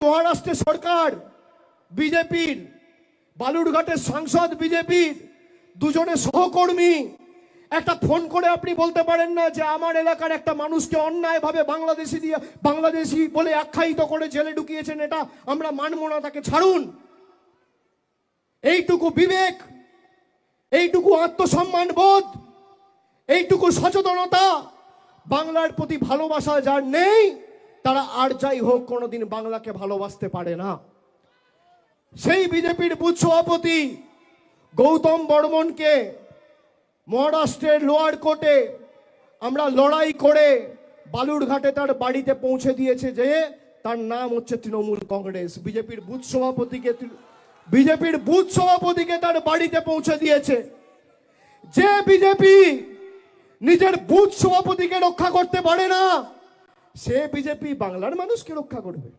মহারাষ্ট্রের সরকার বিজেপির, বালুরঘাটের সাংসদ বিজেপির, দুজনে সহকর্মী। একটা ফোন করে আপনি বলতে পারেন না যে আমার এলাকার একটা মানুষকে অন্যায়ভাবে বাংলাদেশি বলে আখ্যায়িত করে জেলে ঢুকিয়েছেন, এটা আমরা মানব না, তাকে ছাড়ুন। এইটুকু বিবেক, এইটুকু আত্মসম্মান বোধ, এইটুকু সচেতনতা বাংলার প্রতি ভালোবাসা যার নেই, তারা আর যাই হোক কোনোদিন বাংলাকে ভালোবাসতে পারে না। সেই বিজেপির বুথ সভাপতি গৌতম বর্মনকে মহারাষ্ট্রের লোয়ার কোর্টে আমরা লড়াই করে বালুরঘাটে তার বাড়িতে পৌঁছে দিয়েছে, যে তার নাম হচ্ছে তৃণমূল কংগ্রেস। বিজেপির বুথ সভাপতিকে তার বাড়িতে পৌঁছে দিয়েছে। যে বিজেপি নিজের বুথ সভাপতিকে রক্ষা করতে পারে না, সে বিজেপি বাংলার মানুষকে রক্ষা করবে?